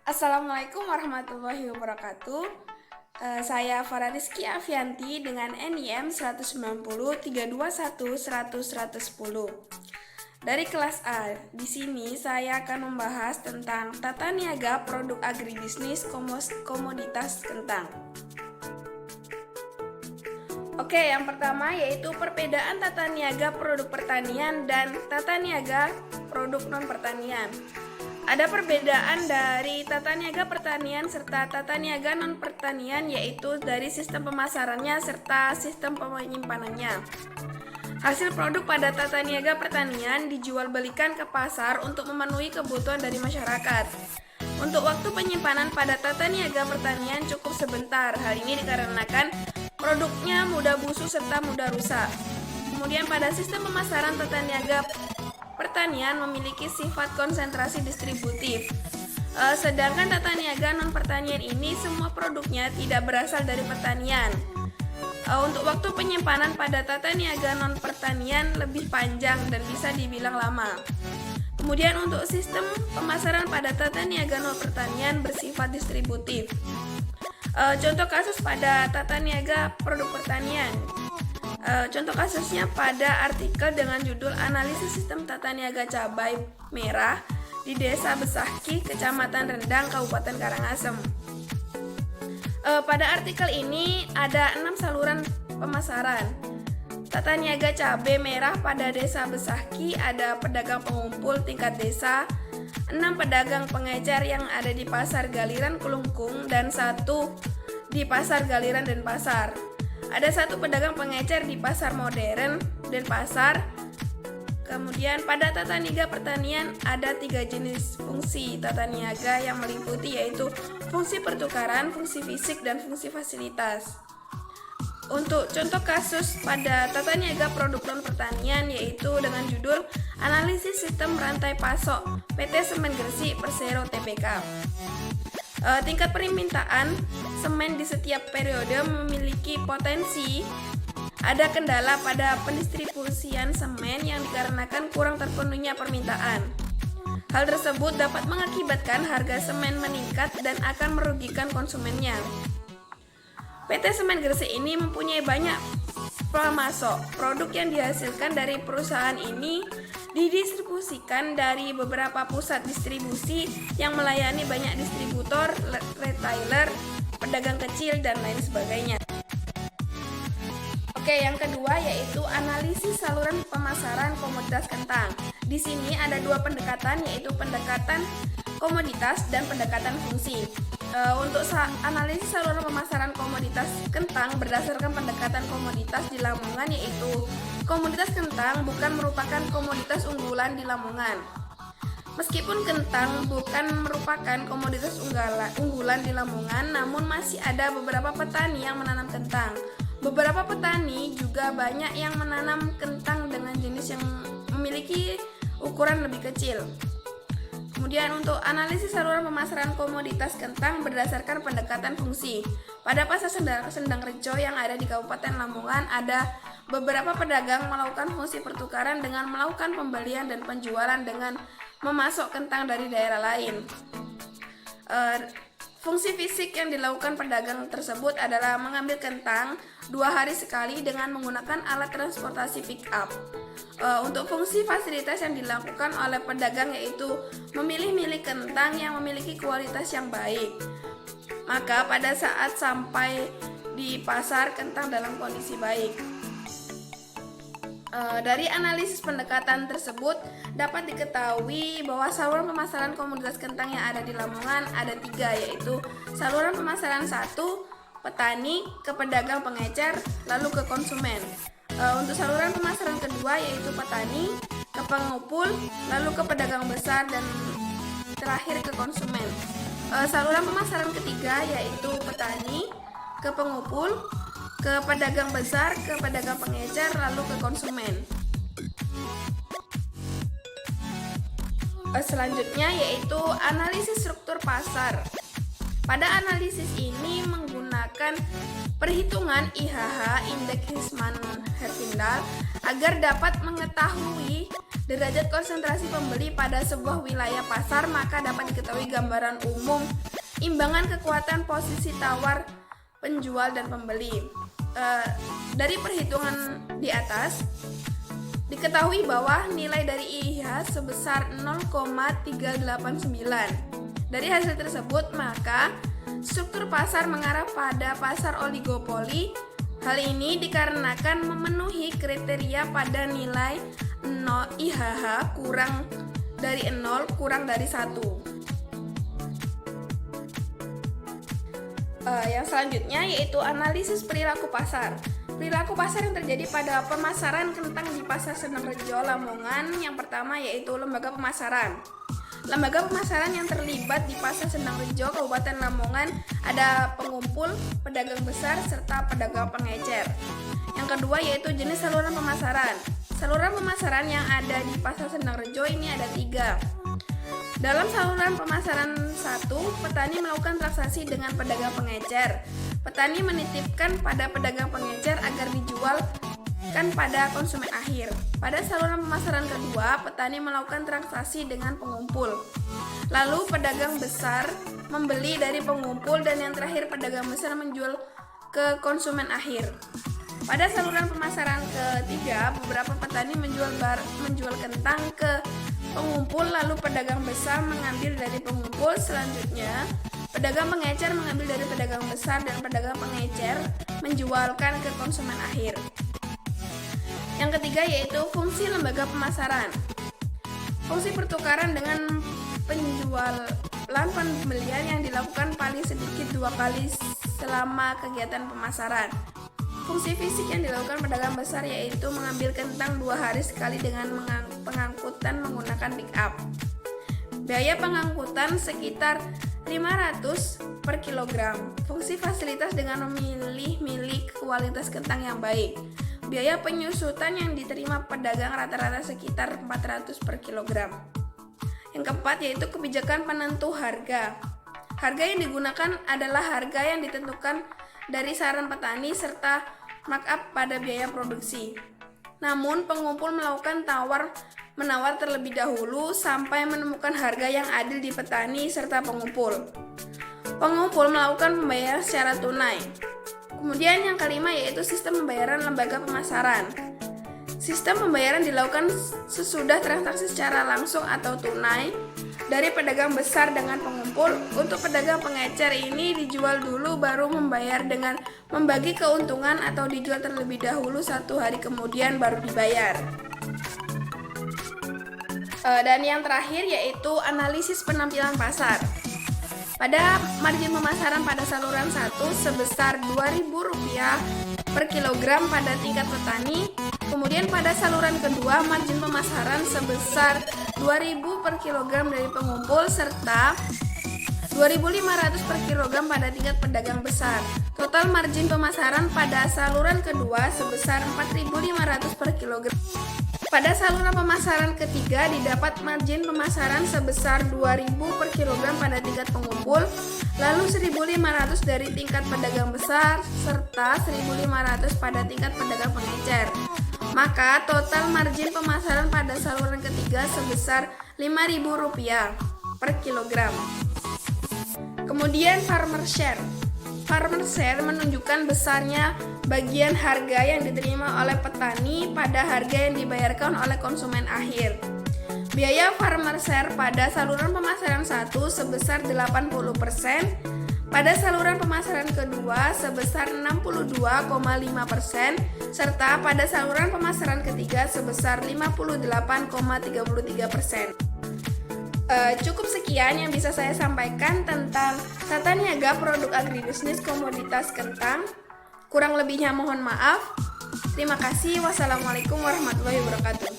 Assalamualaikum warahmatullahi wabarakatuh. Saya Farah Rizky Afianti dengan NIM 19032110010 dari kelas A. Di sini saya akan membahas tentang tata niaga produk agribisnis komoditas kentang. Oke, yang pertama yaitu perbedaan tata niaga produk pertanian dan tata niaga produk non pertanian. Ada perbedaan dari tata niaga pertanian serta tata niaga non pertanian, yaitu dari sistem pemasarannya serta sistem penyimpanannya. Hasil produk pada tata niaga pertanian dijual belikan ke pasar untuk memenuhi kebutuhan dari masyarakat. Untuk waktu penyimpanan pada tata niaga pertanian cukup sebentar. Hal ini dikarenakan produknya mudah busuk serta mudah rusak. Kemudian pada sistem pemasaran tata niaga pertanian memiliki sifat konsentrasi distributif. Sedangkan tata niaga non pertanian ini semua produknya tidak berasal dari pertanian. Untuk waktu penyimpanan pada tata niaga non pertanian lebih panjang dan bisa dibilang lama. Kemudian untuk sistem pemasaran pada tata niaga non pertanian bersifat distributif. Contoh kasus pada tata niaga produk pertanian. Contoh kasusnya pada artikel dengan judul Analisis Sistem Tata Niaga Cabai Merah di Desa Besaki, Kecamatan Rendang, Kabupaten Karangasem. Pada artikel ini ada 6 saluran pemasaran. Tata niaga cabai merah pada Desa Besaki ada pedagang pengumpul tingkat desa, 6 pedagang pengecer yang ada di Pasar Galiran Kelungkung dan 1 di Pasar Galiran Denpasar. Ada 1 pedagang pengecer di Pasar Modern Denpasar. Kemudian pada tata niaga pertanian ada 3 jenis fungsi tata niaga yang meliputi, yaitu fungsi pertukaran, fungsi fisik, dan fungsi fasilitas. Untuk contoh kasus pada tata niaga produk non pertanian yaitu dengan judul Analisis Sistem Rantai Pasok PT Semen Gresik Persero Tbk. Tingkat permintaan semen di setiap periode memiliki potensi ada kendala pada pendistribusian semen yang dikarenakan kurang terpenuhnya permintaan. Hal tersebut dapat mengakibatkan harga semen meningkat dan akan merugikan konsumennya. PT Semen Gresik ini mempunyai banyak pemasok. Produk yang dihasilkan dari perusahaan ini didistribusikan dari beberapa pusat distribusi yang melayani banyak distributor, retailer, pedagang kecil, dan lain sebagainya. Oke, yang kedua yaitu analisis saluran pemasaran komoditas kentang. Di sini ada 2 pendekatan, yaitu pendekatan komoditas dan pendekatan fungsi. Untuk analisis saluran pemasaran komoditas kentang berdasarkan pendekatan komoditas di Lamongan, yaitu komoditas kentang bukan merupakan komoditas unggulan di Lamongan. Meskipun kentang bukan merupakan komoditas unggulan di Lamongan, namun masih ada beberapa petani yang menanam kentang. Beberapa petani juga banyak yang menanam kentang dengan jenis yang memiliki ukuran lebih kecil. Kemudian untuk analisis saluran pemasaran komoditas kentang berdasarkan pendekatan fungsi. Pada Pasar Sendang Rejo yang ada di Kabupaten Lamongan ada beberapa pedagang melakukan fungsi pertukaran dengan melakukan pembelian dan penjualan dengan memasok kentang dari daerah lain. Fungsi fisik yang dilakukan pedagang tersebut adalah mengambil kentang 2 hari sekali dengan menggunakan alat transportasi pick up. Untuk fungsi fasilitas yang dilakukan oleh pedagang yaitu memilih-milih kentang yang memiliki kualitas yang baik. Maka pada saat sampai di pasar kentang dalam kondisi baik. Dari analisis pendekatan tersebut dapat diketahui bahwa saluran pemasaran komoditas kentang yang ada di Lamongan ada 3, yaitu saluran pemasaran 1, petani ke pedagang pengecer, lalu ke konsumen. Untuk saluran pemasaran kedua yaitu petani ke pengumpul, lalu ke pedagang besar, dan terakhir ke konsumen. Saluran pemasaran ketiga yaitu petani ke pengumpul, ke pedagang besar, ke pedagang pengecer, lalu ke konsumen. Selanjutnya yaitu analisis struktur pasar. Pada analisis ini menggunakan perhitungan IHH (Indeks Hirschman-Herfindahl) agar dapat mengetahui derajat konsentrasi pembeli pada sebuah wilayah pasar, maka dapat diketahui gambaran umum imbangan kekuatan posisi tawar penjual dan pembeli. Dari perhitungan di atas diketahui bahwa nilai dari IHH sebesar 0,389. Dari hasil tersebut, maka struktur pasar mengarah pada pasar oligopoli. Hal ini dikarenakan memenuhi kriteria pada nilai IHH kurang dari 0 kurang dari 1. Yang selanjutnya yaitu analisis perilaku pasar. Perilaku pasar yang terjadi pada pemasaran kentang di Pasar Sendangrejo, Lamongan. Yang pertama yaitu lembaga pemasaran. Lembaga pemasaran yang terlibat di Pasar Sendangrejo, Kabupaten Lamongan ada pengumpul, pedagang besar, serta pedagang pengecer. Yang kedua yaitu jenis saluran pemasaran. Saluran pemasaran yang ada di Pasar Sendangrejo ini ada 3. Dalam saluran pemasaran 1, petani melakukan transaksi dengan pedagang pengecer. Petani menitipkan pada pedagang pengecer agar dijualkan pada konsumen akhir. Pada saluran pemasaran kedua, petani melakukan transaksi dengan pengumpul. Lalu pedagang besar membeli dari pengumpul, dan yang terakhir pedagang besar menjual ke konsumen akhir. Pada saluran pemasaran ketiga, beberapa petani menjual kentang ke pengumpul, lalu pedagang besar mengambil dari pengumpul. Selanjutnya, pedagang pengecer mengambil dari pedagang besar, dan pedagang pengecer menjualkan ke konsumen akhir. Yang ketiga yaitu fungsi lembaga pemasaran. Fungsi pertukaran dengan penjualan pembelian yang dilakukan paling sedikit 2 kali selama kegiatan pemasaran. Fungsi fisik yang dilakukan pedagang besar yaitu mengambil kentang 2 hari sekali dengan pengangkutan menggunakan pick up. Biaya pengangkutan sekitar 500 per kilogram. Fungsi fasilitas dengan memilih kualitas kentang yang baik. Biaya penyusutan yang diterima pedagang rata-rata sekitar 400 per kilogram. Yang keempat yaitu kebijakan penentu harga. Harga yang digunakan adalah harga yang ditentukan dari saran petani serta markup pada biaya produksi. Namun pengumpul melakukan tawar-menawar terlebih dahulu sampai menemukan harga yang adil di petani serta pengumpul. Pengumpul melakukan pembayaran secara tunai. Kemudian yang kelima yaitu sistem pembayaran lembaga pemasaran. Sistem pembayaran dilakukan sesudah transaksi secara langsung atau tunai dari pedagang besar dengan pengumpul. Untuk pedagang pengecer ini dijual dulu baru membayar dengan membagi keuntungan, atau dijual terlebih dahulu 1 hari kemudian baru dibayar. Dan yang terakhir yaitu analisis penampilan pasar. Pada margin pemasaran pada saluran 1 sebesar Rp2.000 per kilogram pada tingkat petani. Kemudian pada saluran kedua margin pemasaran sebesar Rp2.000 per kilogram dari pengumpul serta Rp2.500 per kilogram pada tingkat pedagang besar. Total margin pemasaran pada saluran kedua sebesar Rp4.500 per kilogram. Pada saluran pemasaran ketiga didapat margin pemasaran sebesar Rp2.000 per kilogram pada tingkat pengumpul, lalu Rp1.500 dari tingkat pedagang besar, serta Rp1.500 pada tingkat pedagang pengecer. Maka total margin pemasaran pada saluran ketiga sebesar Rp5.000 per kilogram. Kemudian farmer share. Farmer share menunjukkan besarnya bagian harga yang diterima oleh petani pada harga yang dibayarkan oleh konsumen akhir. Biaya farmer share pada saluran pemasaran 1 sebesar 80%, pada saluran pemasaran kedua sebesar 62,5%, serta pada saluran pemasaran ketiga sebesar 58,33%. Cukup sekian yang bisa saya sampaikan tentang tata niaga produk agribisnis komoditas kentang. Kurang lebihnya mohon maaf. Terima kasih. Wassalamualaikum warahmatullahi wabarakatuh.